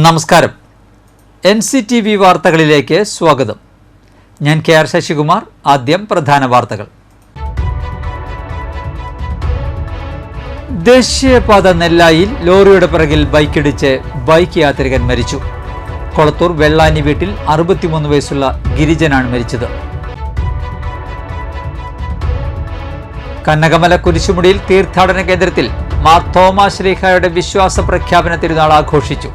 നമസ്കാരം. NCTV വാർത്തകളിലേക്ക് സ്വാഗതം. ഞാൻ KR ശശികുമാർ. ആദ്യം പ്രധാന വാർത്തകൾ. ദേശീയപാത നെല്ലായിൽ ലോറിയുടെ പിറകിൽ ബൈക്കിടിച്ച് ബൈക്ക് യാത്രികൻ മരിച്ചു. കൊളത്തൂർ വെള്ളാനി വീട്ടിൽ 63 വയസ്സുള്ള ഗിരിജനാണ് മരിച്ചത്. കനകമല കുരിശുമുടിയിൽ തീർത്ഥാടന കേന്ദ്രത്തിൽ മാർ തോമാ ശ്ലീഹായുടെ വിശ്വാസ പ്രഖ്യാപന തിരുനാൾ ആഘോഷിച്ചു.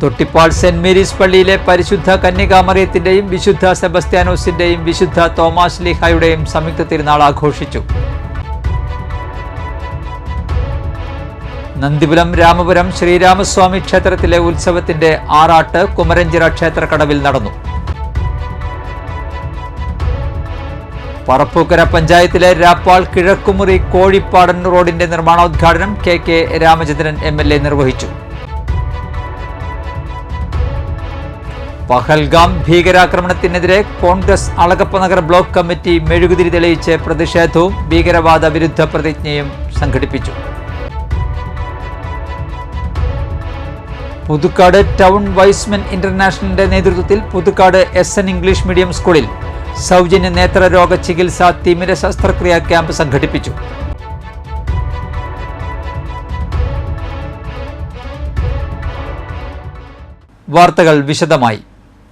തൊട്ടിപ്പാൾ സെന്റ് മേരീസ് പള്ളിയിലെ പരിശുദ്ധ കന്യകാമറിയത്തിന്റെയും വിശുദ്ധ സെബസ്ത്യാനോസിന്റെയും വിശുദ്ധ തോമാ ശ്ലീഹായുടെയും സംയുക്ത തിരുനാൾ ആഘോഷിച്ചു. നന്ദിപുരം രാമപുരം ശ്രീരാമസ്വാമി ക്ഷേത്രത്തിലെ ഉത്സവത്തിന്റെ ആറാട്ട് കുമരഞ്ചിറ ക്ഷേത്രക്കടവിൽ നടന്നു. പറപ്പൂക്കര പഞ്ചായത്തിലെ രാപ്പാൾ കിഴക്കുമുറി കോഴിപ്പാടൻ റോഡിന്റെ നിർമ്മാണോദ്ഘാടനം KK രാമചന്ദ്രൻ MLA നിർവഹിച്ചു. പഹൽഗാം ഭീകരാക്രമണത്തിനെതിരെ കോൺഗ്രസ് അളഗപ്പനഗർ ബ്ലോക്ക് കമ്മിറ്റി മെഴുകുതിരി തെളിയിച്ച് പ്രതിഷേധവും ഭീകരവാദ വിരുദ്ധ പ്രതിജ്ഞയും സംഘടിപ്പിച്ചു. പുതുക്കാട് ടൗൺ വൈസ്മെൻ ഇന്റർനാഷണലിന്റെ നേതൃത്വത്തിൽ പുതുക്കാട് SN ഇംഗ്ലീഷ് മീഡിയം സ്കൂളിൽ സൗജന്യ നേത്രരോഗ ചികിത്സ തിമിര ശസ്ത്രക്രിയ ക്യാമ്പ് സംഘടിപ്പിച്ചു. വാർത്തകൾ വിശദമായി.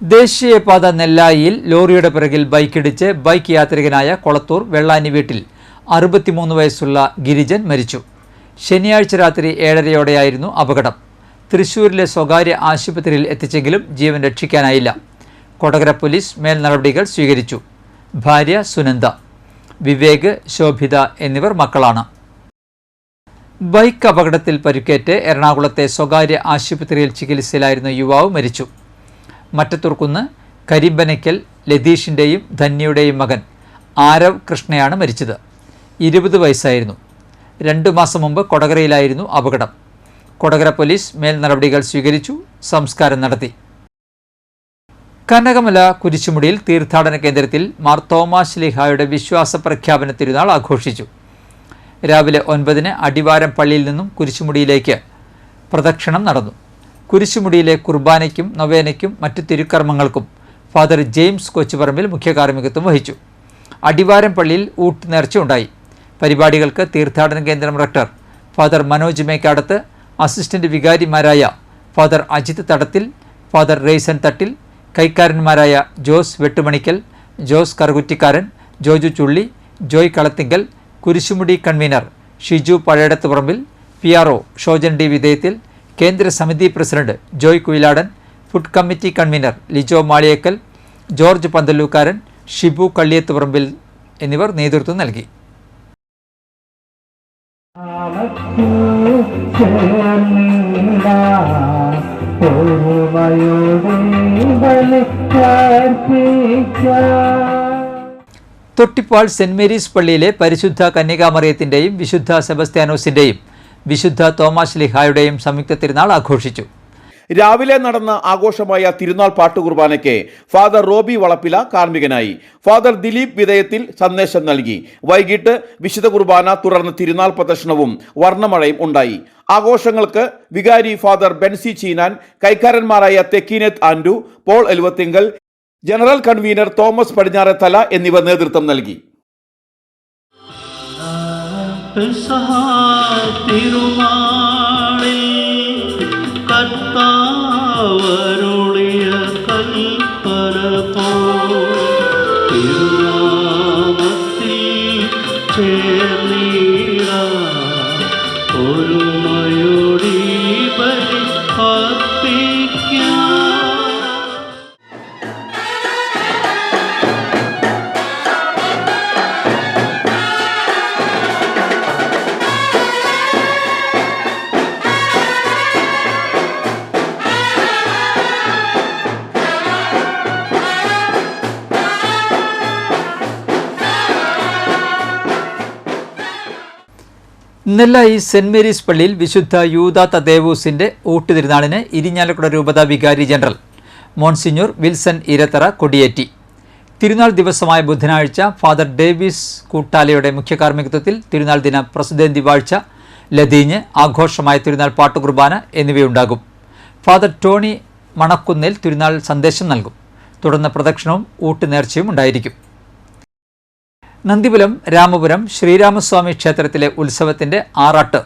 ദേശീയപാത നെല്ലായിയിൽ ലോറിയുടെ പിറകിൽ ബൈക്കിടിച്ച് ബൈക്ക് യാത്രികനായ കൊളത്തൂർ വെള്ളാനി വീട്ടിൽ 63 വയസ്സുള്ള ഗിരിജൻ മരിച്ചു. ശനിയാഴ്ച രാത്രി 7:30യോടെയായിരുന്നു അപകടം. തൃശൂരിലെ സ്വകാര്യ ആശുപത്രിയിൽ എത്തിച്ചെങ്കിലും ജീവൻ രക്ഷിക്കാനായില്ല. കൊടകര പോലീസ് മേൽ നടപടികൾ സ്വീകരിച്ചു. ഭാര്യ സുനന്ദ, വിവേക്, ശോഭിത എന്നിവർ മക്കളാണ്. ബൈക്ക് അപകടത്തിൽ പരിക്കേറ്റ് എറണാകുളത്തെ സ്വകാര്യ ആശുപത്രിയിൽ ചികിത്സയിലായിരുന്ന യുവാവ് മരിച്ചു. മറ്റത്തൂർക്കുന്ന് കരിമ്പനയ്ക്കൽ ലതീഷിൻ്റെയും ധന്യയുടെയും മകൻ ആരവ് കൃഷ്ണയാണ് മരിച്ചത്. 20 വയസ്സായിരുന്നു. 2 മാസം മുമ്പ് കൊടകരയിലായിരുന്നു അപകടം. കൊടകര പോലീസ് മേൽ നടപടികൾ സ്വീകരിച്ചു. സംസ്കാരം നടത്തി. കനകമല കുരിശുമുടിയിൽ തീർത്ഥാടന കേന്ദ്രത്തിൽ മാർ തോമാ ശ്ലീഹായുടെ വിശ്വാസ പ്രഖ്യാപന തിരുനാൾ ആഘോഷിച്ചു. രാവിലെ 9-ന് അടിവാരം പള്ളിയിൽ നിന്നും കുരിശുമുടിയിലേക്ക് പ്രദക്ഷിണം നടന്നു. കുരിശുമുടിയിലെ കുർബാനയ്ക്കും നൊവേനയ്ക്കും മറ്റു തിരുക്കർമ്മങ്ങൾക്കും ഫാദർ ജെയിംസ് കൊച്ചുപറമ്പിൽ മുഖ്യ കാർമ്മികത്വം വഹിച്ചു. അടിവാരം പള്ളിയിൽ ഊട്ടുനേർച്ച ഉണ്ടായി. പരിപാടികൾക്ക് തീർത്ഥാടന കേന്ദ്രം rector father Manoj Mekkadath, assistant വികാരിമാരായ ഫാദർ അജിത് തടത്തിൽ, ഫാദർ റെയ്സൻ തട്ടിൽ, കൈക്കാരന്മാരായ Jose Vettumanikkal, Jose Karukuttikkaran, Joju Chulli, Joy Kalathinkal, Kurisumudi convener Shiju Pazhayadath Parambil, PRO Shojan D Vidheyathil, കേന്ദ്ര സമിതി president Joy Kuyiladan, food committee convener Lijo Maliyekkal, George Panthallookkaran, Shibu Kalliyath Parambil എന്നിവർ നേതൃത്വം നൽകി. തൊട്ടിപ്പാൾ സെന്റ് മേരീസ് പള്ളിയിലെ പരിശുദ്ധ കന്യകാമറിയത്തിന്റെയും വിശുദ്ധ സെബസ്ത്യാനോസിന്റെയും വിശുദ്ധ തോമാ ശ്ലീഹായുടെയും സംയുക്ത തിരുനാൾ ആഘോഷിച്ചു. രാവിലെ നടന്ന ആഘോഷമായ തിരുനാൾ പാട്ടുകുർബാനയ്ക്ക് ഫാദർ റോബി വളപ്പില കാർമ്മികനായി. ഫാദർ ദിലീപ് വിധേയത്തിൽ സന്ദേശം നൽകി. വൈകിട്ട് വിശുദ്ധ കുർബാന, തുടർന്ന് തിരുനാൾ പ്രദർശനവും വർണ്ണമഴയും ഉണ്ടായി. ആഘോഷങ്ങൾക്ക് വികാരി ഫാദർ ബെൻസി ചീനാൻ, കൈക്കാരന്മാരായ തെക്കീനത്ത് ആൻഡു, പോൾ എലുവത്തിങ്കൽ, ജനറൽ കൺവീനർ തോമസ് പടിഞ്ഞാറത്തല എന്നിവർ നേതൃത്വം നൽകി. നെല്ലായി സെന്റ് മേരീസ് പള്ളിയിൽ വിശുദ്ധ യൂദാ തദേവൂസിന്റെ ഊട്ടുതിരുനാളിന് ഇരിഞ്ഞാലക്കുട രൂപത വികാരി ജനറൽ മോൺസിഞ്ഞൂർ വിൽസൺ ഇരത്തറ കൊടിയേറ്റി. തിരുനാൾ ദിവസമായ ബുധനാഴ്ച ഫാദർ ഡേവിസ് കൂട്ടാലയുടെ മുഖ്യ കാർമ്മികത്വത്തിൽ തിരുനാൾ ദിന പ്രസിദ്ധേന്തി വാഴ്ച ലതീഞ്ഞ്, ആഘോഷമായ തിരുനാൾ പാട്ടുകുർബാന എന്നിവയുണ്ടാകും. ഫാദർ ടോണി മണക്കുന്നിൽ തിരുനാൾ സന്ദേശം നൽകും. തുടർന്ന് പ്രദക്ഷിണവും ഊട്ടുനേർച്ചയും ഉണ്ടായിരിക്കും. നന്ദിപുരം രാമപുരം ശ്രീരാമസ്വാമി ക്ഷേത്രത്തിലെ ഉത്സവത്തിന്റെ ആറാട്ട്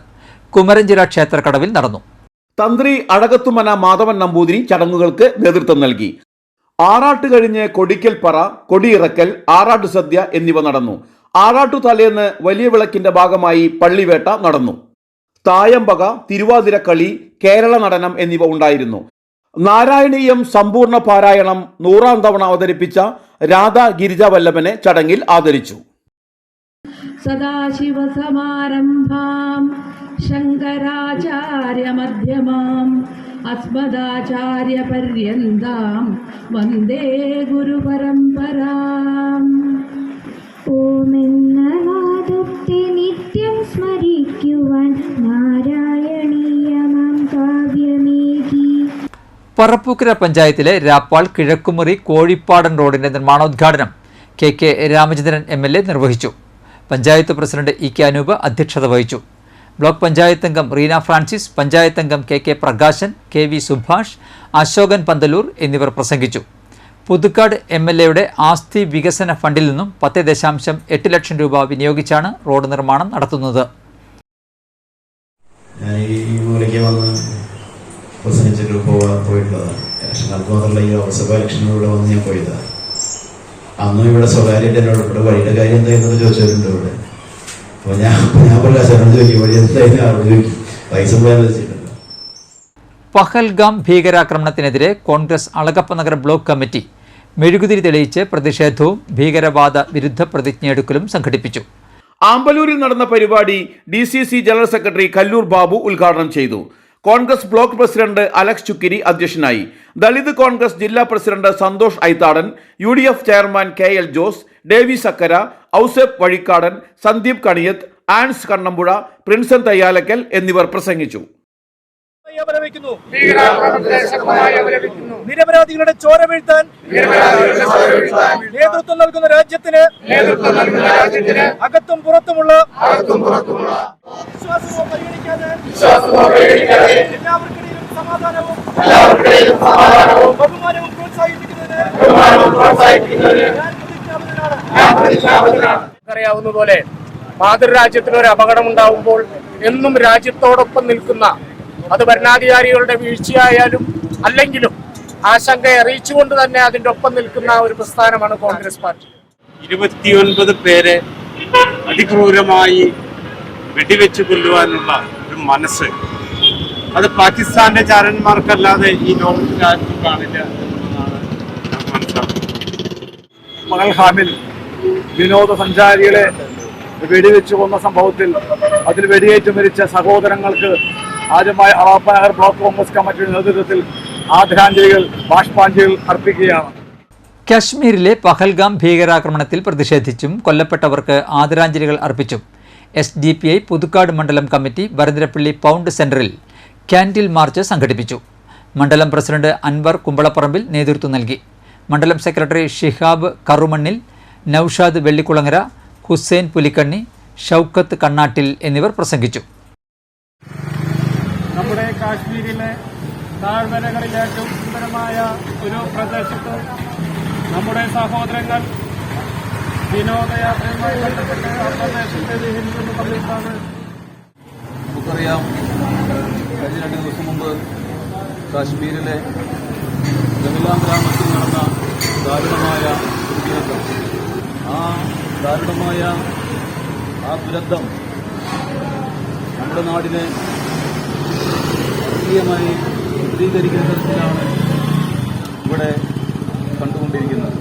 കുമരഞ്ചിറ ക്ഷേത്രക്കടവിൽ നടന്നു. തന്ത്രി അഴകത്തുമന മാധവൻ നമ്പൂതിരി ചടങ്ങുകൾക്ക് നേതൃത്വം നൽകി. ആറാട്ട് കഴിഞ്ഞ് കൊടിക്കൽപ്പറ, കൊടിയിറക്കൽ, ആറാട്ട് സദ്യ എന്നിവ നടന്നു. ആറാട്ടു തലേന്ന് വലിയ വിളക്കിന്റെ ഭാഗമായി പള്ളിവേട്ട നടന്നു. തായമ്പക, തിരുവാതിരക്കളി, കേരള നടനം എന്നിവ ഉണ്ടായിരുന്നു. നാരായണീയം സമ്പൂർണ്ണ പാരായണം 100ാം തവണ അവതരിപ്പിച്ച രാധാ ഗിരിജാവല്ലഭനെ ചടങ്ങിൽ ആദരിച്ചു. സദാശിവസമാരംഭാം ശങ്കരാചാര്യമധ്യമാം അസ്മദാചാര്യപര്യന്താം വന്ദേ ഗുരുപരമ്പരാം. ഓമെന്ന നാദത്തെ നിത്യം സ്മരിക്കുവാൻ നാരായണീയമാം കാവ്യമേകി. പറപ്പൂക്കര പഞ്ചായത്തിലെ രാപ്പാൾ കിഴക്കുമുറി കോഴിപ്പാടൻ റോഡിന്റെ നിർമ്മാണോദ്ഘാടനം കെ രാമചന്ദ്രൻ MLA നിർവഹിച്ചു. പഞ്ചായത്ത് പ്രസിഡന്റ് EK അനൂപ് അധ്യക്ഷത വഹിച്ചു. ബ്ലോക്ക് പഞ്ചായത്ത് അംഗം റീന ഫ്രാൻസിസ്, പഞ്ചായത്ത് അംഗം KK പ്രകാശൻ, KV സുഭാഷ്, അശോകൻ പന്തലൂർ എന്നിവർ പ്രസംഗിച്ചു. പുതുക്കാട് MLAയുടെ ആസ്തി വികസന ഫണ്ടിൽ നിന്നും 10.8 ലക്ഷം രൂപ വിനിയോഗിച്ചാണ് റോഡ് നിർമ്മാണം നടത്തുന്നത്. പ്രസംഗിച്ചിട്ട് പോയിട്ടുള്ളതാണ്. ഇലക്ഷങ്ങൾക്ക് മാത്രമല്ല, ഈ ലോക്സഭാ ഇലക്ഷനിലൂടെ വന്ന് ഞാൻ പോയതാണ്. അന്നും ഇവിടെ സ്വകാര്യമായിട്ട് എന്നോട് ഇവിടെ വഴിയുടെ കാര്യം എന്തായിരുന്നു ചോദിച്ചിട്ടുണ്ട് ഇവിടെ. അപ്പോൾ ഞാൻ പ്രകാശനോട് ചോദിക്കും, വഴി എന്തായിരുന്നു അവിടെ ചോദിക്കും, പൈസ പോയാൽ വെച്ചിട്ടുണ്ട്. പഹൽഗാം ഭീകരാക്രമണത്തിനെതിരെ കോൺഗ്രസ് അളഗപ്പ നഗർ ബ്ലോക്ക് കമ്മിറ്റി മെഴുകുതിരി തെളിയിച്ച് പ്രതിഷേധവും ഭീകരവാദ വിരുദ്ധ പ്രതിജ്ഞയെടുക്കലും സംഘടിപ്പിച്ചു. ആമ്പലൂരിൽ നടന്ന പരിപാടി DCC general secretary Kallur Babu ഉദ്ഘാടനം ചെയ്തു. കോൺഗ്രസ് ബ്ലോക്ക് പ്രസിഡന്റ് അലക്സ് ചുക്കിരി അധ്യക്ഷനായി. ദളിത് കോൺഗ്രസ് ജില്ലാ president Santhosh Aithadan, UDF chairman KL Jose, Davy Sakkara, Ouseph Vazhikkadan, Sandeep Kaniyath, Ans Kannampuzha, Princen Thayyalakkal എന്നിവർ പ്രസംഗിച്ചു. നിരപരാധികളുടെ ചോര വീഴ്ത്താൻ നേതൃത്വം നൽകുന്ന രാജ്യത്തിന് അകത്തും പുറത്തുമുള്ള വിശ്വാസമോ പരിഗണിക്കാതെ എല്ലാവർക്കിടയിലും സമാധാനവും ബഹുമാനവും പ്രോത്സാഹിപ്പിക്കുന്നതിന് അറിയാവുന്ന പോലെ മാതൃരാജ്യത്തിനൊരു അപകടം ഉണ്ടാവുമ്പോൾ എന്നും രാജ്യത്തോടൊപ്പം നിൽക്കുന്ന, അത് ഭരണാധികാരികളുടെ വീഴ്ചയായാലും അല്ലെങ്കിലും ആശങ്ക അറിയിച്ചുകൊണ്ട് തന്നെ അതിൻ്റെ ഒപ്പം നിൽക്കുന്ന ഒരു പ്രസ്ഥാനമാണ് കോൺഗ്രസ് പാർട്ടി. 29 പേരെ അതിക്രൂരമായി വെടിവെച്ച് കൊല്ലുവാനുള്ള ഒരു മനസ്സ്, അത് പാകിസ്ഥാന്റെ ചാരന്മാർക്കല്ലാതെ ഈ ലോകത്തിൽ ആർക്കും കാണില്ല എന്നാണ് മനസ്സിലാക്കുന്നത്. പഹൽഗാമിൽ വിനോദസഞ്ചാരികളെ വെടിവെച്ച് കൊന്ന സംഭവത്തിൽ അതിൽ വെടിയേറ്റ് മരിച്ച സഹോദരങ്ങൾക്ക് ആദ്യമായി അളഗപ്പ നഗർ ബ്ലോക്ക് കോൺഗ്രസ് കമ്മിറ്റിയുടെ നേതൃത്വത്തിൽ ആദരാഞ്ജലികൾ, ബാഷ്പാഞ്ജലികൾ അർപ്പിക്കുകയാണ്. കശ്മീരിലെ പഹൽഗാം ഭീകരാക്രമണത്തിൽ പ്രതിഷേധിച്ചും കൊല്ലപ്പെട്ടവർക്ക് ആദരാഞ്ജലികൾ അർപ്പിച്ചും SDPI പുതുക്കാട് മണ്ഡലം കമ്മിറ്റി വരന്തരപ്പള്ളി പൗണ്ട് സെന്ററിൽ ക്യാൻഡിൽ മാർച്ച് സംഘടിപ്പിച്ചു. മണ്ഡലം പ്രസിഡന്റ് അൻവർ കുമ്പളപ്പറമ്പിൽ നേതൃത്വം നൽകി. മണ്ഡലം സെക്രട്ടറി ഷിഹാബ് കറുമണ്ണിൽ, നൌഷാദ് വെള്ളിക്കുളങ്ങര, ഹുസൈൻ പുലിക്കണ്ണി, ഷൗക്കത്ത് കണ്ണാട്ടിൽ എന്നിവർ പ്രസംഗിച്ചു. നമ്മുടെ കാശ്മീരിലെ താഴ്വരകളിൽ ഏറ്റവും സുന്ദരമായ ഒരു പ്രദേശത്ത് നമ്മുടെ സഹോദരങ്ങൾ വിനോദയാത്രയുമായി ബന്ധപ്പെട്ട് ആ പ്രദേശത്തെ വിഹരിക്കുന്ന സമയത്താണ്. നമുക്കറിയാം, കഴിഞ്ഞ 2 ദിവസം മുമ്പ് കാശ്മീരിലെ ഗമിലാം ഗ്രാമത്തിൽ നടന്ന ദാരുണമായ ഒരു ദുരന്തം. ആ ദാരുണമായ ആ ദുരന്തം നമ്മുടെ നാടിനെ വർഗീയമായി ചിത്രീകരിക്കുന്ന തരത്തിലാണ് ഇവിടെ കണ്ടുകൊണ്ടിരിക്കുന്നത്.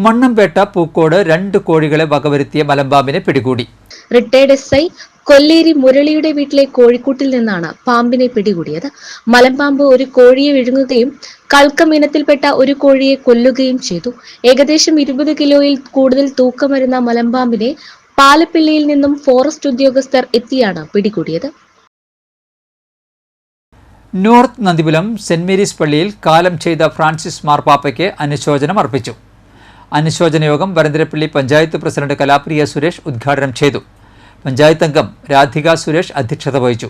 മണ്ണമ്പേട്ട പൂക്കോട് 2 കോഴികളെ വകവരുത്തിയ മലമ്പാമ്പിനെ പിടികൂടി. റിട്ടയർഡ് SI കൊല്ലേരി മുരളിയുടെ വീട്ടിലെ കോഴിക്കൂട്ടിൽ നിന്നാണ് പാമ്പിനെ പിടികൂടിയത്. മലമ്പാമ്പ് ഒരു കോഴിയെ വിഴുങ്ങുകയും കൽക്കം ഇനത്തിൽപ്പെട്ട ഒരു കോഴിയെ കൊല്ലുകയും ചെയ്തു. ഏകദേശം 20 കിലോയിൽ കൂടുതൽ തൂക്കം വരുന്ന മലമ്പാമ്പിനെ പാലപ്പിള്ളിയിൽ നിന്നും ഫോറസ്റ്റ് ഉദ്യോഗസ്ഥർ എത്തിയാണ് പിടികൂടിയത്. നോർത്ത് നന്ദിപുരം സെന്റ് മേരീസ് പള്ളിയിൽ കാലം ചെയ്ത ഫ്രാൻസിസ് മാർപ്പാപ്പയ്ക്ക് അനുശോചനം അർപ്പിച്ചു. അനുശോചന യോഗം വരന്തരപ്പള്ളി പഞ്ചായത്ത് പ്രസിഡന്റ് കലാപ്രിയ സുരേഷ് ഉദ്ഘാടനം ചെയ്തു. പഞ്ചായത്ത് അംഗം രാധിക സുരേഷ് അധ്യക്ഷത വഹിച്ചു.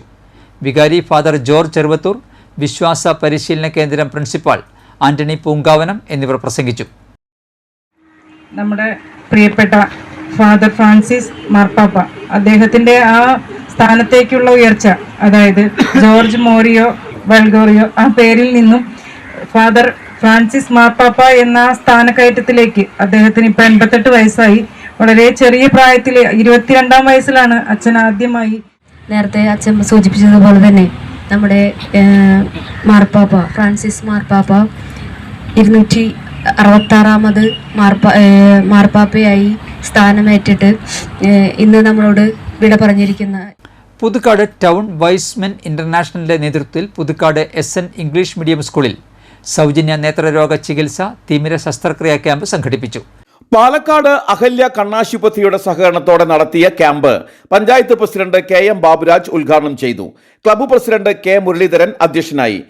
വികാരി ഫാദർ ജോർജ് ചെറുവത്തൂർ, വിശ്വാസ പരിശീലന കേന്ദ്രം പ്രിൻസിപ്പാൾ ആന്റണി പൂങ്കാവനം എന്നിവർ പ്രസംഗിച്ചു. നമ്മുടെ പ്രിയപ്പെട്ട ഫാദർ ഫ്രാൻസിസ് മാർപ്പാപ്പ, അദ്ദേഹത്തിൻ്റെ ആ സ്ഥാനത്തേക്കുള്ള ഉയർച്ച, അതായത് ജോർജ് മോറിയോ വൽഗോറിയോ ആ പേരിൽ നിന്നും ഫാദർ ഫ്രാൻസിസ് മാർപ്പാപ്പ എന്ന സ്ഥാനക്കയറ്റത്തിലേക്ക് അദ്ദേഹത്തിന് ഇപ്പോൾ 88 വയസ്സായി. വളരെ ചെറിയ പ്രായത്തിൽ 22-ാം വയസ്സിലാണ് അച്ഛൻ ആദ്യമായി, നേരത്തെ അച്ഛൻ സൂചിപ്പിച്ചതുപോലെ തന്നെ നമ്മുടെ മാർപ്പാപ്പ ഫ്രാൻസിസ് മാർപ്പാപ്പ 266-ാമത് മാർപ്പാപ്പയായി സ്ഥാനമേറ്റിട്ട് ഇന്ന് നമ്മളോട് വിട പറഞ്ഞിരിക്കുന്ന പുതുക്കാട് ടൗൺ വൈസ്മെൻ ഇന്റർനാഷണലിന്റെ നേതൃത്വത്തിൽ പുതുക്കാട് SN ഇംഗ്ലീഷ് മീഡിയം സ്കൂളിൽ സൗജന്യ നേത്രരോഗ ചികിത്സ തിമിര ശസ്ത്രക്രിയാ ക്യാമ്പ് സംഘടിപ്പിച്ചു. പാലക്കാട് അഹല്യ കണ്ണാശുപത്രിയുടെ സഹകരണത്തോടെ നടത്തിയ camp panchayat president KM Baburaj ഉദ്ഘാടനം ചെയ്തു. ക്ലബ്ബ് പ്രസിഡന്റ് K മുരളീധരൻ അധ്യക്ഷനായി.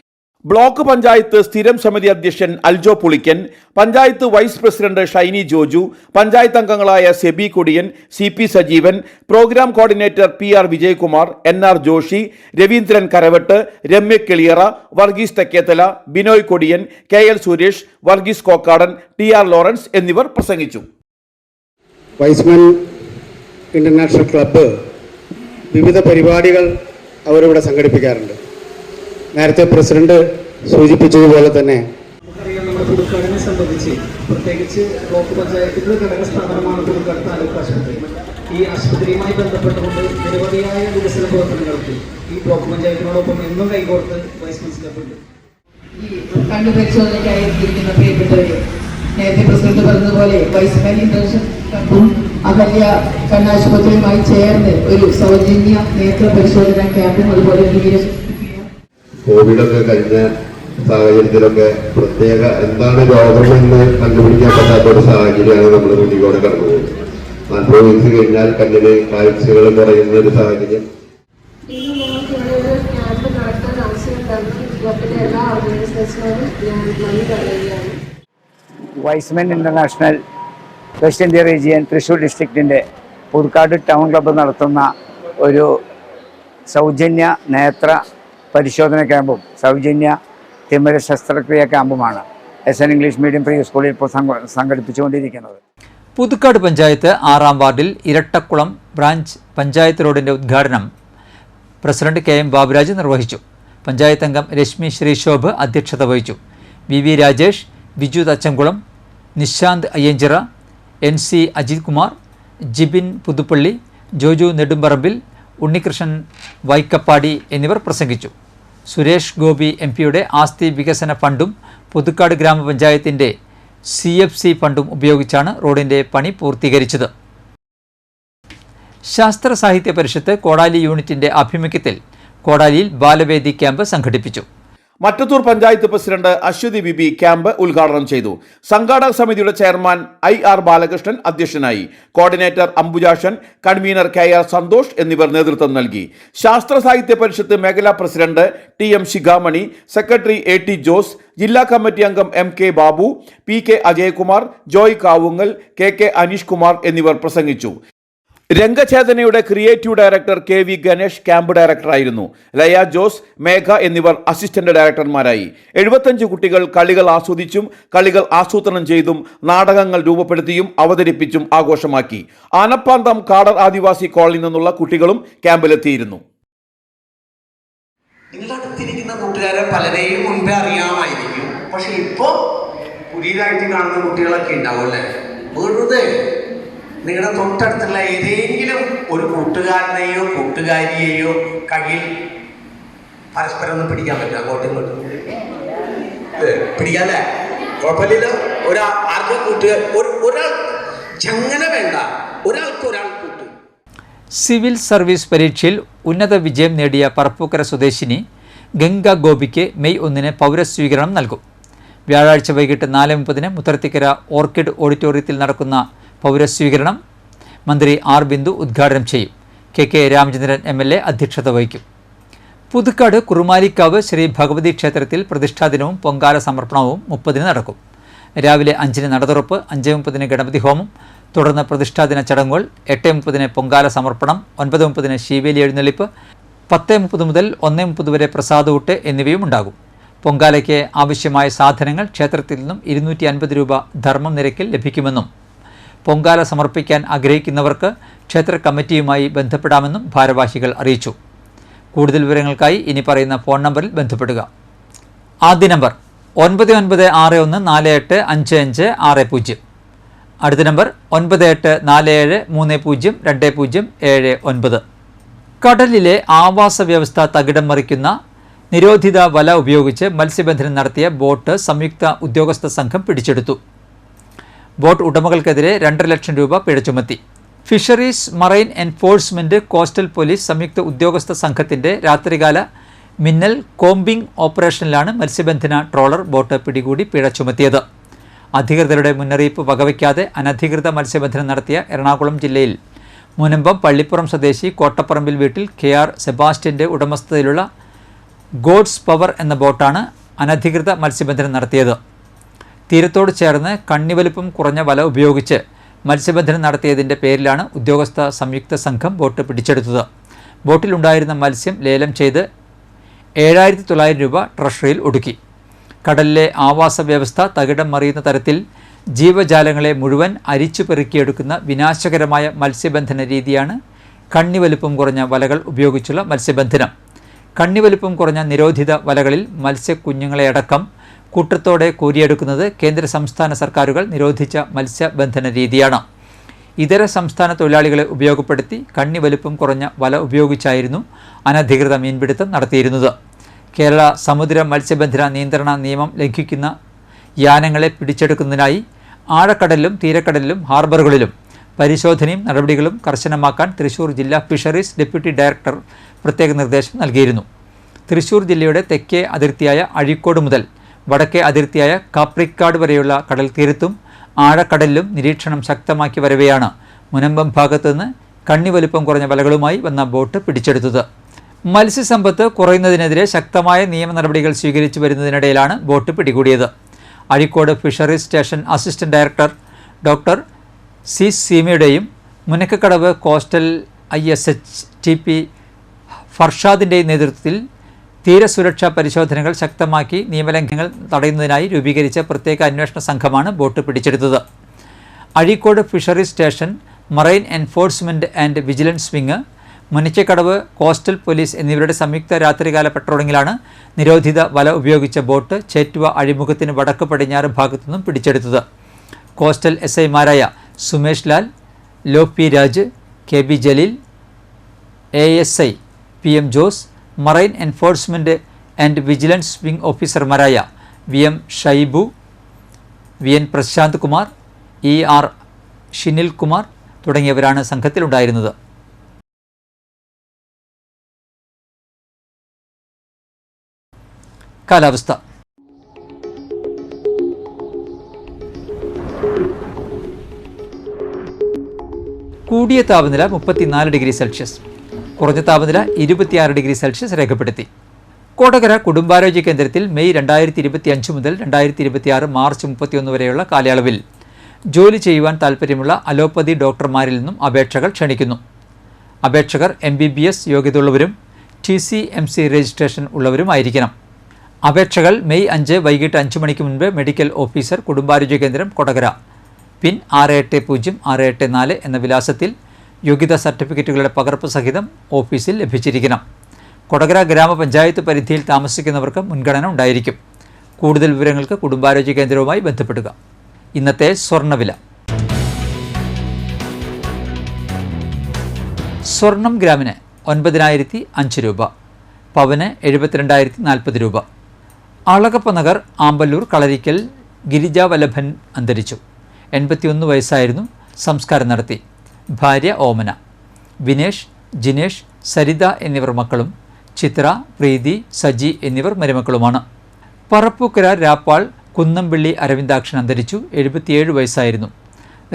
ബ്ലോക്ക് പഞ്ചായത്ത് സ്ഥിരം സമിതി അധ്യക്ഷൻ അൽജോ പുളിക്കൻ, പഞ്ചായത്ത് വൈസ് പ്രസിഡന്റ് ഷൈനി ജോജു, പഞ്ചായത്ത് അംഗങ്ങളായ Seby Kodiyan, CP Sajeevan, programme coordinator PR Vijayakumar, NR Joshy, Raveendran Karavatt, Ramya Kiliyara, Varghese Thekkethala, Binoy Kodiyan, KL Suresh, Varghese Kokkadan, TR Lawrence എന്നിവർ പ്രസംഗിച്ചു. വൈസ്മെൻ ഇന്റർനാഷണൽ ക്ലബ്ബ് വിവിധ പരിപാടികൾ അവരിവിടെ സംഘടിപ്പിക്കാറുണ്ട്. നേരത്തെ പ്രസിഡന്റ് സൂചിപ്പിച്ചതുപോലെ തന്നെ നമുക്കറിയാം, നമ്മുടെ പുതുക്കാടിനെ സംബന്ധിച്ച് പ്രത്യേകിച്ച് ബ്ലോക്ക് പഞ്ചായത്തിന്റെ ഘടക സ്ഥാപനമാണ് പുതുക്കാട് താലൂക്ക് ആശുപത്രി. ഈ ആശുപത്രിയുമായി ബന്ധപ്പെട്ടുകൊണ്ട് നിരവധിയായ വികസന പ്രവർത്തനങ്ങൾക്ക് ഈ ബ്ലോക്ക് പഞ്ചായത്തിനോടൊപ്പം എന്നും കൈകോർത്ത് വൈസ്മെൻസ് ക്ലബ്ബുണ്ട്. ഈ കണ്ണു പരിശോധനയ്ക്കായി ഇരിക്കുന്ന പ്രിയപ്പെട്ടവര്, നേരത്തെ പ്രസിഡന്റ് പറഞ്ഞതുപോലെ വൈസ്മെൻ ഇന്റർനാഷണൽ ക്ലബ്ബും അഹല്യ കണ്ണാശുപത്രിയുമായി ചേർന്ന് ഒരു സൗജന്യ നേത്ര പരിശോധന ക്യാമ്പും അതുപോലെ കോവിഡൊക്കെ കഴിഞ്ഞ സാഹചര്യത്തിലൊക്കെ പ്രത്യേക എന്താണ് രോഗമെന്ന് കണ്ടുപിടിക്കാൻ പറ്റാത്ത ഒരു സാഹചര്യമാണ് നമ്മൾ മുന്നിലൂടെ കടന്നു പോകുന്നത്. 40 വയസ്സ് കഴിഞ്ഞാൽ കണ്ണിന് കാഴ്ചകൾ കുറയുന്ന ഒരു സാഹചര്യം. Y's Men International West India region Thrissur ഡിസ്ട്രിക്റ്റിൻ്റെ പുതുക്കാട് ടൗൺ ക്ലബ്ബ് നടത്തുന്ന ഒരു സൗജന്യ നേത്ര പരിശോധന ക്യാമ്പും സൗജന്യ തിമിര ശസ്ത്രക്രിയ ക്യാമ്പുമാണ് SN ഇംഗ്ലീഷ് മീഡിയം പ്രീ സ്കൂളിൽ ഇപ്പോൾ സംഘടിപ്പിച്ചുകൊണ്ടിരിക്കുന്നത്. പുതുക്കാട് പഞ്ചായത്ത് 6-ാം വാർഡിൽ ഇരട്ടക്കുളം ബ്രാഞ്ച് പഞ്ചായത്ത് റോഡിന്റെ ഉദ്ഘാടനം പ്രസിഡന്റ് KM ബാബുരാജ് നിർവഹിച്ചു. പഞ്ചായത്ത് അംഗം രശ്മി ശ്രീശോഭ് അധ്യക്ഷത വഹിച്ചു. VV രാജേഷ്, വിജു തച്ചംകുളം, നിശാന്ത് അയ്യഞ്ചിറ, NC അജിത് കുമാർ, ജിബിൻ പുതുപ്പള്ളി, ജോജു നെടുമ്പറമ്പിൽ, ഉണ്ണികൃഷ്ണൻ വൈക്കപ്പാടി എന്നിവർ പ്രസംഗിച്ചു. സുരേഷ് ഗോപി MP ആസ്തി വികസന ഫണ്ടും പുതുക്കാട് ഗ്രാമപഞ്ചായത്തിൻ്റെ CFC ഫണ്ടും ഉപയോഗിച്ചാണ് റോഡിൻ്റെ പണി പൂർത്തീകരിച്ചത്. ശാസ്ത്ര സാഹിത്യ പരിഷത്ത് കോടാലി യൂണിറ്റിൻ്റെ ആഭിമുഖ്യത്തിൽ കോടാലിയിൽ ബാലവേദി ക്യാമ്പ് സംഘടിപ്പിച്ചു. മറ്റത്തൂർ പഞ്ചായത്ത് പ്രസിഡന്റ് അശ്വതി ബിബി ക്യാമ്പ് ഉദ്ഘാടനം ചെയ്തു. സംഘാടക സമിതിയുടെ ചെയർമാൻ IR ബാലകൃഷ്ണൻ അധ്യക്ഷനായി. Coordinator Ambujakshan, convener KR Santhosh എന്നിവർ നേതൃത്വം നൽകി. ശാസ്ത്ര സാഹിത്യ പരിഷത്ത് മേഖലാ president TM Shikhamani, secretary AT Jose, ജില്ലാ കമ്മിറ്റി അംഗം MK Babu, PK Ajayakumar, Joy Kavungal, KK Aneesh Kumar എന്നിവർ പ്രസംഗിച്ചു. രംഗചേതനയുടെ creative director KV Ganesh camp ഡയറക്ടറായിരുന്നു. ലയ ജോസ്, മേഘ എന്നിവർ അസിസ്റ്റന്റ് ഡയറക്ടർമാരായി. 75 കുട്ടികൾ കളികൾ ആസ്വദിച്ചും കളികൾ ആസൂത്രണം ചെയ്തും നാടകങ്ങൾ രൂപപ്പെടുത്തിയും അവതരിപ്പിച്ചും ആഘോഷമാക്കി. ആനപ്പാന്തം കാടർ ആദിവാസി കോളനിയിൽ നിന്നുള്ള കുട്ടികളും ക്യാമ്പിലെത്തിയിരുന്നു. നിങ്ങളുടെ അടുത്തിരിക്കുന്ന കൂട്ടുകാരെ പലരെയും മുൻപേ അറിയാമായിരിക്കും. പക്ഷെ ഇപ്പോൾ പുതിയതായിട്ട് കാണുന്ന കുട്ടികളൊക്കെ ഉണ്ടാവും അല്ലേ? വെറുതെ നിങ്ങളുടെ തൊട്ടടുത്തുള്ള ഏതെങ്കിലും ഒരു കൂട്ടുകാരനെയോ കൂട്ടുകാരിയെയോ കയ്യിൽ പരസ്പരം ഒന്ന് പിടിക്കാൻ പറ്റും, അങ്ങോട്ടും ഇങ്ങോട്ടും പിടിക്കാല്ലേ? കുഴപ്പമില്ലല്ലോ. ആർക്കും കൂട്ടുകാർ ഒരാൾ ചങ്ങനെ വേണ്ട, ഒരാൾക്ക് ഒരാൾ കൂട്ട്. സിവിൽ സർവീസ് പരീക്ഷയിൽ ഉന്നത വിജയം നേടിയ പറപ്പൂക്കര സ്വദേശിനി ഗംഗ ഗോപിക്ക് മെയ് 1 പൗരസ്വീകരണം നൽകും. വ്യാഴാഴ്ച വൈകിട്ട് 4:30 മുത്തറത്തിക്കര ഓർക്കിഡ് ഓഡിറ്റോറിയത്തിൽ നടക്കുന്ന പൗരസ്വീകരണം മന്ത്രി R ബിന്ദു ഉദ്ഘാടനം ചെയ്യും. KK രാമചന്ദ്രൻ MLA അധ്യക്ഷത വഹിക്കും. പുതുക്കാട് കുറുമാലിക്കാവ് ശ്രീ ഭഗവതി ക്ഷേത്രത്തിൽ പ്രതിഷ്ഠാദിനവും പൊങ്കാല സമർപ്പണവും 30 നടക്കും. രാവിലെ 5-ന് നടതുറപ്പ്, 5:30-ന് ഗണപതി ഹോമം, തുടർന്ന് പ്രതിഷ്ഠാദിന ചടങ്ങുകൾ, 8:30-ന് പൊങ്കാല സമർപ്പണം, 9:30-ന് ശീവേലി എഴുന്നള്ളിപ്പ്, 10:30 മുതൽ 1:30 വരെ പ്രസാദൂട്ട് എന്നിവയും ഉണ്ടാകും. പൊങ്കാലയ്ക്ക് ആവശ്യമായ സാധനങ്ങൾ ക്ഷേത്രത്തിൽ നിന്നും 250 രൂപ ധർമ്മം നിരക്കിൽ ലഭിക്കുമെന്നും പൊങ്കാല സമർപ്പിക്കാൻ ആഗ്രഹിക്കുന്നവർക്ക് ക്ഷേത്ര കമ്മിറ്റിയുമായി ബന്ധപ്പെടാമെന്നും ഭാരവാഹികൾ അറിയിച്ചു. കൂടുതൽ വിവരങ്ങൾക്കായി ഇനി പറയുന്ന ഫോൺ നമ്പറിൽ ബന്ധപ്പെടുക. ആദ്യ നമ്പർ 9861485560. അടുത്ത നമ്പർ 9847302079. കടലിലെ ആവാസ വ്യവസ്ഥ തകിടം മറിക്കുന്ന നിരോധിത വല ഉപയോഗിച്ച് മത്സ്യബന്ധനം നടത്തിയ ബോട്ട് സംയുക്ത ഉദ്യോഗസ്ഥ സംഘം പിടിച്ചെടുത്തു. ബോട്ട് ഉടമകൾക്കെതിരെ 2.5 ലക്ഷം രൂപ പിഴ ചുമത്തി. Fisheries, marine enforcement, coastal police സംയുക്ത ഉദ്യോഗസ്ഥ സംഘത്തിന്റെ രാത്രികാല മിന്നൽ കോമ്പിംഗ് ഓപ്പറേഷനിലാണ് മത്സ്യബന്ധന ട്രോളർ ബോട്ട് പിടികൂടി പിഴ ചുമത്തിയത്. അധികൃതരുടെ മുന്നറിയിപ്പ് വകവയ്ക്കാതെ അനധികൃത മത്സ്യബന്ധനം നടത്തിയ എറണാകുളം ജില്ലയിൽ മുനമ്പം പള്ളിപ്പുറം സ്വദേശി കോട്ടപ്പറമ്പിൽ വീട്ടിൽ KR സെബാസ്റ്റ്യന്റെ ഉടമസ്ഥതയിലുള്ള ഗോഡ്സ് പവർ എന്ന ബോട്ടാണ് അനധികൃത മത്സ്യബന്ധനം നടത്തിയത്. തീരത്തോട് ചേർന്ന് കണ്ണിവലുപ്പം കുറഞ്ഞ വല ഉപയോഗിച്ച് മത്സ്യബന്ധനം നടത്തിയതിൻ്റെ പേരിലാണ് ഉദ്യോഗസ്ഥ സംയുക്ത സംഘം ബോട്ട് പിടിച്ചെടുത്തത്. ബോട്ടിലുണ്ടായിരുന്ന മത്സ്യം ലേലം ചെയ്ത് 7,900 രൂപ ട്രഷറിയിൽ ഒടുക്കി. കടലിലെ ആവാസ വ്യവസ്ഥ തകിടം മറിയുന്ന തരത്തിൽ ജീവജാലങ്ങളെ മുഴുവൻ അരിച്ചു പെറുക്കിയെടുക്കുന്ന വിനാശകരമായ മത്സ്യബന്ധന രീതിയാണ് കണ്ണിവലുപ്പം കുറഞ്ഞ വലകൾ ഉപയോഗിച്ചുള്ള മത്സ്യബന്ധനം. കണ്ണിവലുപ്പം കുറഞ്ഞ നിരോധിത വലകളിൽ മത്സ്യക്കുഞ്ഞുങ്ങളെയടക്കം കൂട്ടത്തോടെ കോരിയെടുക്കുന്നത് കേന്ദ്ര സംസ്ഥാന സർക്കാരുകൾ നിരോധിച്ച മത്സ്യബന്ധന രീതിയാണ്. ഇതര സംസ്ഥാന തൊഴിലാളികളെ ഉപയോഗപ്പെടുത്തി കണ്ണിവലുപ്പം കുറഞ്ഞ വല ഉപയോഗിച്ചായിരുന്നു അനധികൃത മീൻപിടുത്തം നടത്തിയിരുന്നത്. കേരള സമുദ്ര മത്സ്യബന്ധന നിയന്ത്രണ നിയമം ലംഘിക്കുന്ന യാനങ്ങളെ പിടിച്ചെടുക്കുന്നതിനായി ആഴക്കടലിലും തീരക്കടലിലും ഹാർബറുകളിലും പരിശോധനയും നടപടികളും കർശനമാക്കാൻ തൃശൂർ ജില്ലാ ഫിഷറീസ് ഡെപ്യൂട്ടി ഡയറക്ടർ പ്രത്യേക നിർദ്ദേശം നൽകിയിരുന്നു. തൃശൂർ ജില്ലയുടെ തെക്കേ അതിർത്തിയായ അഴീക്കോട് മുതൽ വടക്കേ അതിർത്തിയായ കാപ്രിക്കാട് വരെയുള്ള കടൽ തീരത്തും ആഴക്കടലിലും നിരീക്ഷണം ശക്തമാക്കി വരവെയാണ് മുനമ്പം ഭാഗത്തുനിന്ന് കണ്ണിവലുപ്പം കുറഞ്ഞ വലകളുമായി വന്ന ബോട്ട് പിടിച്ചെടുത്തത്. മത്സ്യസമ്പത്ത് കുറയുന്നതിനെതിരെ ശക്തമായ നിയമ നടപടികൾ സ്വീകരിച്ചു വരുന്നതിനിടയിലാണ് ബോട്ട് പിടികൂടിയത്. Azhikode fisheries station assistant director doctor C സീമയുടെയും മുനക്കക്കടവ് കോസ്റ്റൽ ISHTP ഫർഷാദിൻ്റെയും നേതൃത്വത്തിൽ തീരസുരക്ഷാ പരിശോധനകൾ ശക്തമാക്കി നിയമലംഘനങ്ങൾ തടയുന്നതിനായി രൂപീകരിച്ച പ്രത്യേക അന്വേഷണ സംഘമാണ് ബോട്ട് പിടിച്ചെടുത്തത്. Azhikode fisheries station, marine enforcement and vigilance wing, Munakkakadavu coastal police എന്നിവരുടെ സംയുക്ത രാത്രികാല പെട്രോളിങ്ങിലാണ് നിരോധിത വല ഉപയോഗിച്ച ബോട്ട് ചേറ്റുവ അഴിമുഖത്തിന് വടക്ക് പടിഞ്ഞാറ് ഭാഗത്തു നിന്നും പിടിച്ചെടുത്തത്. കോസ്റ്റൽ SIമാരായ Sumesh Lal, Lopi Raj, KB Jaleel, ASI PM Jose, marine enforcement and vigilance wing ഓഫീസർമാരായ VM Shaibu, VN Prasanth Kumar, ER Shinil Kumar തുടങ്ങിയവരാണ് സംഘത്തിലുണ്ടായിരുന്നത്. കാലാവസ്ഥ. കൂടിയ താപനില 34 ഡിഗ്രി സെൽഷ്യസ്, കുറഞ്ഞ താപനില 26 ഡിഗ്രി സെൽഷ്യസ് രേഖപ്പെടുത്തി. കൊടകര കുടുംബാരോഗ്യ കേന്ദ്രത്തിൽ മെയ് 2025 മുതൽ 2026 മാർച്ച് 31 വരെയുള്ള കാലയളവിൽ ജോലി ചെയ്യുവാൻ താൽപ്പര്യമുള്ള അലോപ്പതി ഡോക്ടർമാരിൽ നിന്നും അപേക്ഷകൾ ക്ഷണിക്കുന്നു. അപേക്ഷകർ MBBS യോഗ്യതയുള്ളവരും TCMC രജിസ്ട്രേഷൻ ഉള്ളവരുമായിരിക്കണം. അപേക്ഷകൾ മെയ് 5 വൈകിട്ട് 5 മണിക്ക് മുൻപ് മെഡിക്കൽ ഓഫീസർ, കുടുംബാരോഗ്യ കേന്ദ്രം, കൊടകര, PIN 680684 എന്ന വിലാസത്തിൽ യോഗ്യതാ സർട്ടിഫിക്കറ്റുകളുടെ പകർപ്പ് സഹിതം ഓഫീസിൽ ലഭിച്ചിരിക്കണം. കൊടകര ഗ്രാമപഞ്ചായത്ത് പരിധിയിൽ താമസിക്കുന്നവർക്ക് മുൻഗണന ഉണ്ടായിരിക്കും. കൂടുതൽ വിവരങ്ങൾക്ക് കുടുംബാരോഗ്യ കേന്ദ്രവുമായി ബന്ധപ്പെടുക. ഇന്നത്തെ സ്വർണ്ണവില. സ്വർണം ഗ്രാമിന് 9,005 രൂപ, പവന് 72,040 രൂപ. അളകപ്പ നഗർ, ആമ്പല്ലൂർ, കളരിക്കൽ ഗിരിജാവല്ലഭൻ അന്തരിച്ചു. 81 വയസ്സായിരുന്നു. സംസ്കാരം നടത്തി. ഭാര്യ ഓമന, വിനേഷ്, ജിനേഷ്, സരിത എന്നിവർ മക്കളും, ചിത്ര, പ്രീതി, സജി എന്നിവർ മരുമക്കളുമാണ്. പറപ്പൂക്കര രാപ്പാൾ കുന്നംപള്ളി അരവിന്ദാക്ഷൻ അന്തരിച്ചു. 77 വയസ്സായിരുന്നു.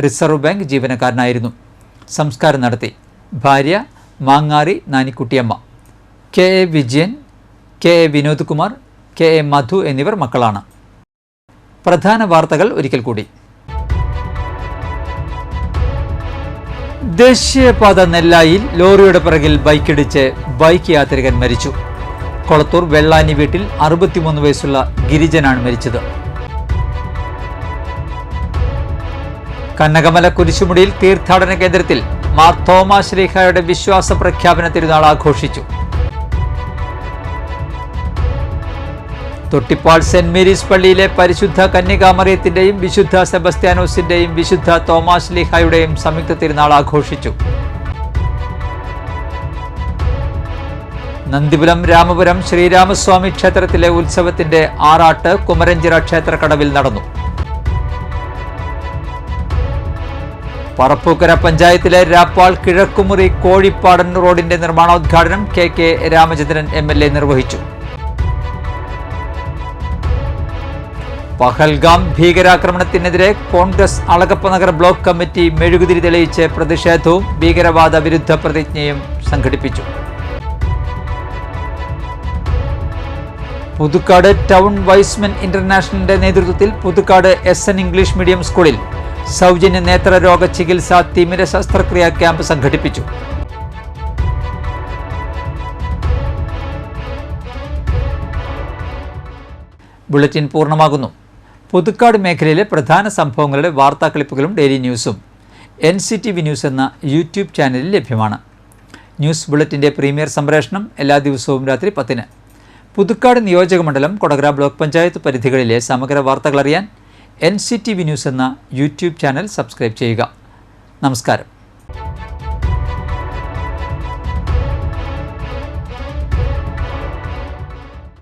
റിസർവ് ബാങ്ക് ജീവനക്കാരനായിരുന്നു. സംസ്കാരം നടത്തി. ഭാര്യ മാങ്ങാറി നാനിക്കുട്ടിയമ്മ. KA Vijayan, KA Vinod Kumar, KA മധു എന്നിവർ മക്കളാണ്. പ്രധാന വാർത്തകൾ ഒരിക്കൽ കൂടി. ദേശീയപാത നെല്ലായിൽ ലോറിയുടെ പിറകിൽ ബൈക്കിടിച്ച് ബൈക്ക് യാത്രികൻ മരിച്ചു. കൊളത്തൂർ വെള്ളാനി വീട്ടിൽ 63 വയസ്സുള്ള ഗിരിജനാണ് മരിച്ചത്. കനകമല കുരിശുമുടിയിൽ തീർത്ഥാടന കേന്ദ്രത്തിൽ മാർ തോമാ ശ്ലീഹായുടെ വിശ്വാസ പ്രഖ്യാപന തിരുനാൾ ആഘോഷിച്ചു. തൊട്ടിപ്പാൾ സെന്റ് മേരീസ് പള്ളിയിലെ പരിശുദ്ധ കന്യകാമറിയത്തിന്റെയും വിശുദ്ധ സെബസ്ത്യാനോസിന്റെയും വിശുദ്ധ തോമാ ശ്ലീഹായുടെയും സംയുക്ത തിരുനാൾ ആഘോഷിച്ചു. നന്ദിപുരം രാമപുരം ശ്രീരാമസ്വാമി ക്ഷേത്രത്തിലെ ഉത്സവത്തിന്റെ ആറാട്ട് കുമരഞ്ചിറ ക്ഷേത്രക്കടവിൽ നടന്നു. പറപ്പൂക്കര പഞ്ചായത്തിലെ രാപ്പാൾ കിഴക്കുമുറി കോഴിപ്പാടൻ റോഡിന്റെ നിർമ്മാണോദ്ഘാടനം KK രാമചന്ദ്രൻ MLA നിർവഹിച്ചു. പഹൽഗാം ഭീകരാക്രമണത്തിനെതിരെ കോൺഗ്രസ് അളഗപ്പനഗർ ബ്ലോക്ക് കമ്മിറ്റി മെഴുകുതിരി തെളിയിച്ച് പ്രതിഷേധവും ഭീകരവാദ വിരുദ്ധ പ്രതിജ്ഞയും സംഘടിപ്പിച്ചു. പുതുക്കാട് ടൗൺ വൈസ്മെൻ ഇന്റർനാഷണലിന്റെ നേതൃത്വത്തിൽ പുതുക്കാട് SN ഇംഗ്ലീഷ് മീഡിയം സ്കൂളിൽ സൗജന്യ നേത്രരോഗ ചികിത്സാ തിമിര ശസ്ത്രക്രിയ ക്യാമ്പ് സംഘടിപ്പിച്ചു. ബുള്ളറ്റിൻ പൂർണ്ണമാകുന്നു. പുതുക്കാട് മേഖലയിലെ പ്രധാന സംഭവങ്ങളുടെ വാർത്താ ക്ലിപ്പുകളും ഡെയിലി ന്യൂസും NCTV ന്യൂസ് എന്ന യൂട്യൂബ് ചാനലിൽ ലഭ്യമാണ്. ന്യൂസ് ബുള്ളറ്റിൻ്റെ പ്രീമിയർ സംപ്രേഷണം എല്ലാ ദിവസവും രാത്രി 10-ന്. പുതുക്കാട് നിയോജകമണ്ഡലം, കൊടകര ബ്ലോക്ക് പഞ്ചായത്ത് പരിധികളിലെ സമഗ്ര വാർത്തകൾ അറിയാൻ NCTV ന്യൂസ് എന്ന യൂട്യൂബ് ചാനൽ സബ്സ്ക്രൈബ് ചെയ്യുക. നമസ്കാരം.